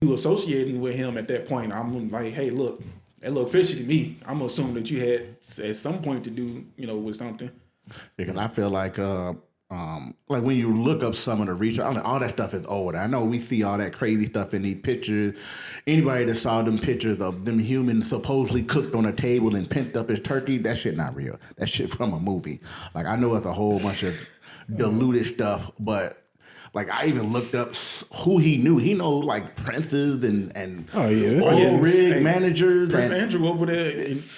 you associating with him at that point, I'm like, hey, look, that look fishy to me. I'm gonna assume that you had at some point to do, with something. Because I feel like when you look up some of the research, all that stuff is old. I know we see all that crazy stuff in these pictures. Anybody that saw them pictures of them humans supposedly cooked on a table and pinched up as turkey, that shit not real. That shit from a movie. Like, I know it's a whole bunch of diluted stuff, but like, I even looked up who he knew. He know like princes and oil rig managers. Prince Andrew over there.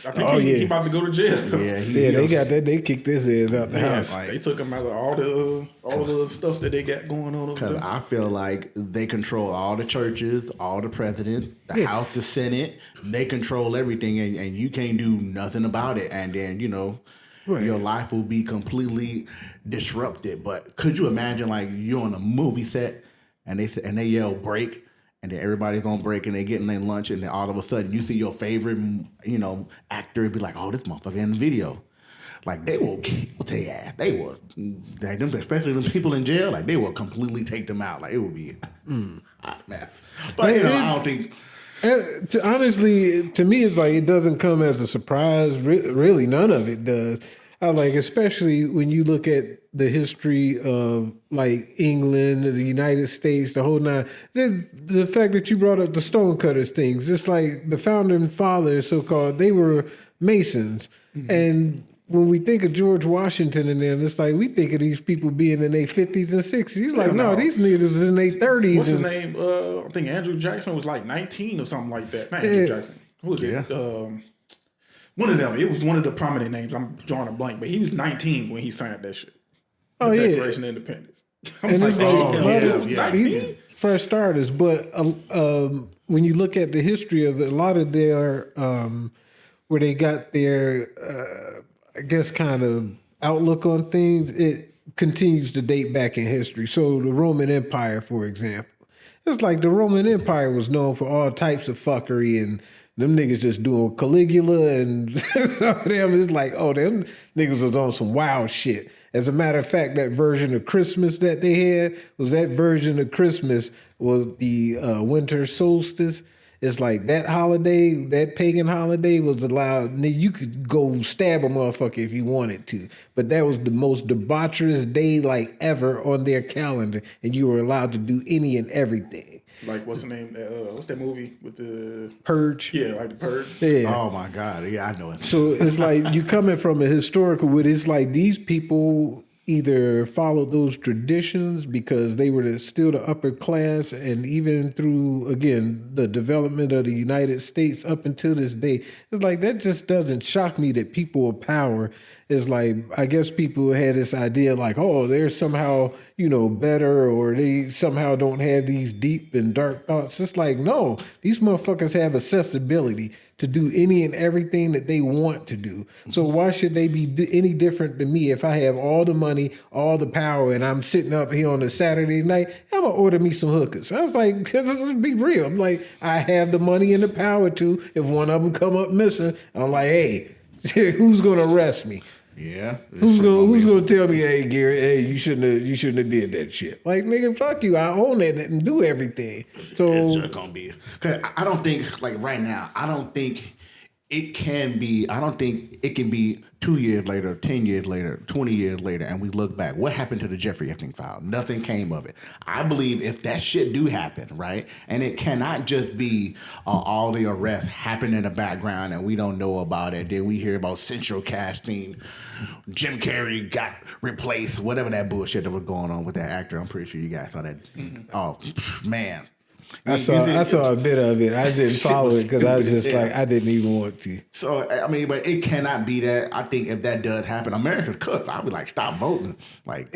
I think he about to go to jail. Yeah, they got that. They kicked his ass out the house. Like, they took him out of all the stuff that they got going on. Because I feel like they control all the churches, all the presidents, the House, the Senate. They control everything, and you can't do nothing about it. And then your life will be completely disrupted. But could you imagine, like, you're on a movie set and they yell break, and then everybody's gonna break and they getting their lunch, and then all of a sudden you see your favorite actor be like, oh, this motherfucker in the video. Like, they will kill their ass. They will, especially the people in jail. Like, they will completely take them out. Like, it would be man. But I don't think. Honestly, to me, it's like it doesn't come as a surprise. Really, none of it does. I like, especially when you look at the history of like England, the United States, the whole nine. The fact that you brought up the stonecutters things, it's like the founding fathers, so-called, they were Masons. Mm-hmm. And when we think of George Washington and them, it's like we think of these people being in their 50s and 60s. Like, no, these niggas was in their 30s. What's his name? I think Andrew Jackson was like 19 or something like that. Not Andrew Jackson. Who was it? One of them. It was one of the prominent names. I'm drawing a blank, but he was 19 when he signed that shit. The Declaration of Independence. And it's like, fresh starters. But when you look at the history of it, a lot of their, where they got their, I guess, kind of outlook on things, it continues to date back in history. So the Roman Empire, for example, it's like the Roman Empire was known for all types of fuckery, and them niggas just doing Caligula, and some of them is like, oh, them niggas was on some wild shit. As a matter of fact, that version of Christmas that they had was the winter solstice. It's like that holiday, that pagan holiday was allowed. You could go stab a motherfucker if you wanted to, but that was the most debaucherous day like ever on their calendar, and you were allowed to do any and everything. Like, what's the name? What's that movie with the Purge? Yeah, like the Purge. Yeah. Oh my God, yeah, I know it. So it's like you coming from a historical, where it's like these people either followed those traditions because they were still the upper class, and even through, again, the development of the United States up until this day, it's like that just doesn't shock me that people of power is like, I guess people had this idea like, oh, they're somehow, better, or they somehow don't have these deep and dark thoughts. It's like, no, these motherfuckers have accessibility to do any and everything that they want to do. So why should they be any different than me if I have all the money, all the power, and I'm sitting up here on a Saturday night, I'm going to order me some hookers. I was like, let's be real. I'm like, I have the money and the power to. If one of them come up missing, I'm like, hey, who's going to arrest me? Yeah. Who's gonna tell me, hey, Gary, hey, you shouldn't have did that shit? Like, nigga, fuck you. I own that and do everything. So it's just gonna be, because I don't think, like, right now, I don't think it can be. I don't think it can be 2 years later, 10 years later, 20 years later, and we look back. What happened to the Jeffrey Epstein file? Nothing came of it. I believe if that shit do happen, right, and it cannot just be all the arrests happen in the background and we don't know about it. Then we hear about central casting, Jim Carrey got replaced, whatever that bullshit that was going on with that actor. I'm pretty sure you guys saw that. Oh man. I saw a bit of it. I didn't follow it because I was just like, I didn't even want to. So, I mean, but it cannot be that. I think if that does happen, America's cooked. I would like, stop voting. Like,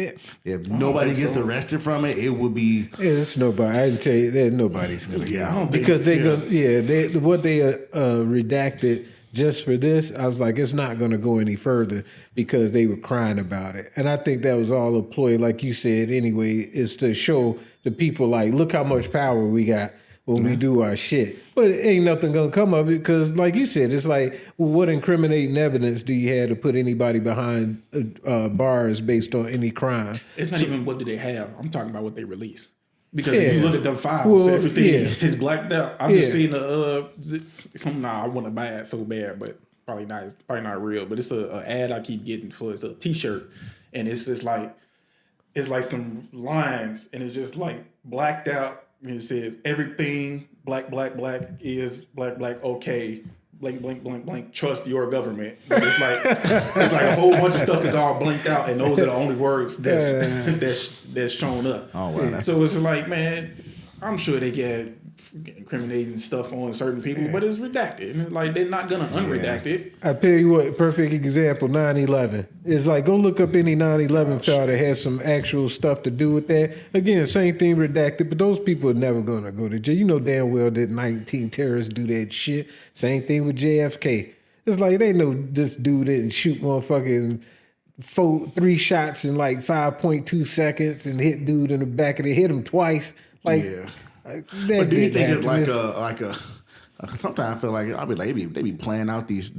if nobody gets arrested from it, it would be. It's nobody. I can tell you, there's nobody's going to get it. Because they're going to, what they redacted just for this, I was like, it's not going to go any further because they were crying about it. And I think that was all a ploy, like you said anyway, is to show the people, like, look how much power we got when we do our shit. But ain't nothing going to come of it because, like you said, it's like, well, what incriminating evidence do you have to put anybody behind bars based on any crime? It's not even what do they have. I'm talking about what they release. Because if you look at them files, everything is blacked out. I just seen I want to buy it so bad, but probably not real. But it's a ad I keep getting for it's a T-shirt, and it's just like some lines, and it's just like blacked out. And it says everything black is black okay. Blank, trust your government. But it's like a whole bunch of stuff that's all blanked out, and those are the only words that's shown up. Oh wow! So it's like, man, I'm sure they get incriminating stuff on certain people, but it's redacted. Like they're not gonna unredact it. I tell you what, perfect example, 9/11. It's like go look up any 9/11 file that has some actual stuff to do with that. Again, same thing redacted, but those people are never gonna go to jail. You know damn well that 19 terrorists do that shit. Same thing with JFK. It's like they know this dude didn't shoot motherfucking 3 shots in like 5.2 seconds and hit dude in the back of the hit him twice. Like but do you think it's like a sometimes I feel like I'll be like they be playing out these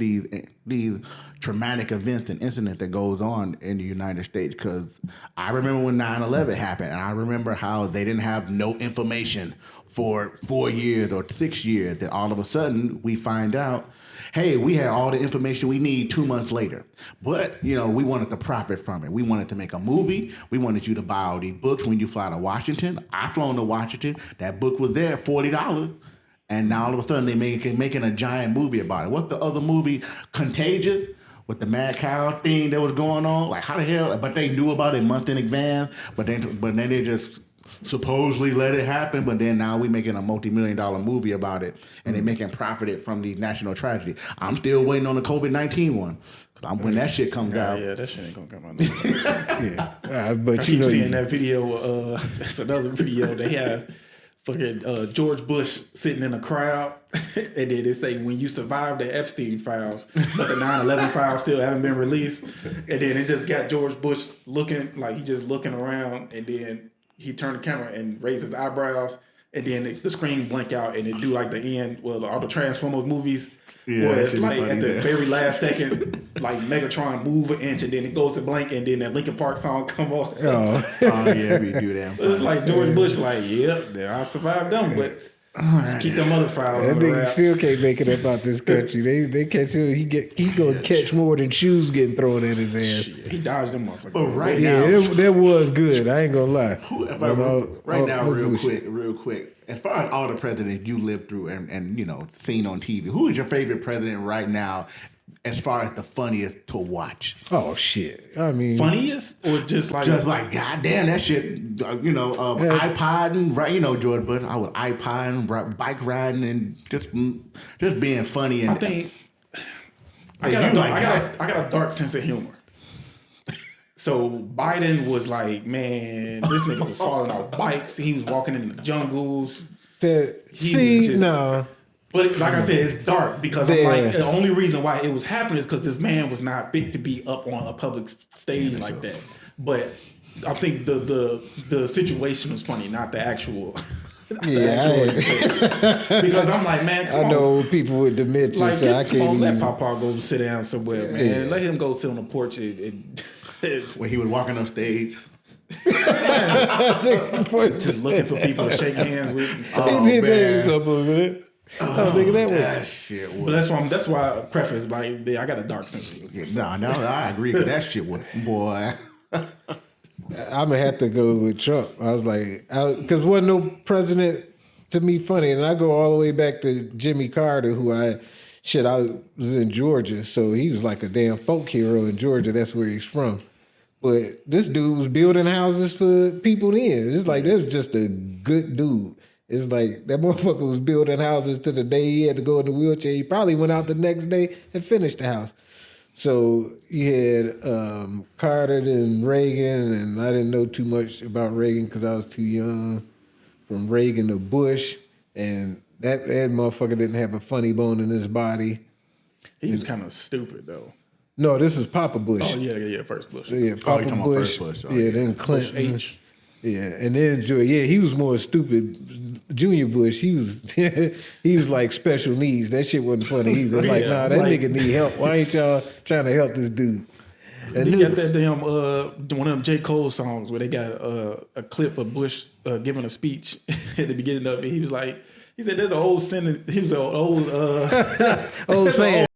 traumatic events and incidents that goes on in the United States? Because I remember when 9/11 happened, and I remember how they didn't have no information for 4 years or 6 years. That all of a sudden we find out, hey, we had all the information we need 2 months later. But, we wanted to profit from it. We wanted to make a movie. We wanted you to buy all these books when you fly to Washington. I flown to Washington. That book was there, $40. And now all of a sudden they making a giant movie about it. What's the other movie? Contagious? With the mad cow thing that was going on? Like, how the hell? But they knew about it a month in advance. But then they just supposedly let it happen, but then now we making a multi-million-dollar movie about it, and they making profited from the national tragedy. I'm still waiting on the COVID-19 one. When that shit comes out, yeah, that shit ain't gonna come out. But I keep seeing that video. That's another video. They have fucking George Bush sitting in a crowd, and then they say when you survive the Epstein files, but the 9/11 files still haven't been released, and then it's just got George Bush looking like he just looking around, and then he turned the camera and raised his eyebrows, and then the screen blink out, and it do like the end. Well, all the Transformers movies, where it's like at the very last second, like Megatron move an inch, and then it goes to blank, and then that Linkin Park song come on. Oh yeah, we do that. It's like George Bush, like, yep, I survived them, but just keep them other files. That nigga still can't make it up out this country. They catch him. He gonna catch more than shoes getting thrown at his ass. Shit, he dodged them motherfuckers. But right now, that was good. I ain't gonna lie. Real quick. As far as all the presidents you lived through and seen on TV, who is your favorite president right now? As far as the funniest to watch. Oh shit! I mean, funniest or just like goddamn that shit. iPod and George Bush. I was iPod and bike riding and just being funny. And I think I got a dark sense of humor. So Biden was like, man, this nigga was falling off bikes. He was walking in the jungles. But like I said, it's dark because I'm like, the only reason why it was happening is because this man was not big to be up on a public stage like that. But I think the situation was funny, not the actual. Because I'm like, man, come on. I know people with dementia, like, so I can't even. Let Papa go sit down somewhere, man. Yeah. Let him go sit on the porch and when he was walking on stage. Just looking for people to shake hands with and stuff. That shit was. But that's why I preface like I got a dark sense. No, I agree. Cause that shit was boy. I'm gonna have to go with Trump. I was like, because wasn't no president to me funny, and I go all the way back to Jimmy Carter, who I was in Georgia, so he was like a damn folk hero in Georgia. That's where he's from. But this dude was building houses for people then. It's like that was just a good dude. It's like that motherfucker was building houses to the day he had to go in the wheelchair. He probably went out the next day and finished the house. So you had Carter and Reagan, and I didn't know too much about Reagan because I was too young. From Reagan to Bush, and that motherfucker didn't have a funny bone in his body. He was kind of stupid though. No, this is Papa Bush. Oh yeah, first Bush. Yeah, Papa Bush. First Bush. Then Clinton. Bush H. Yeah, and then he was more stupid. Junior Bush, he was like special needs. That shit wasn't funny either. Like, nah, that nigga need help. Why ain't y'all trying to help this dude? They got that damn one of them J. Cole songs where they got a clip of Bush giving a speech at the beginning of it. He said there's an old sentence. He was an old old saying.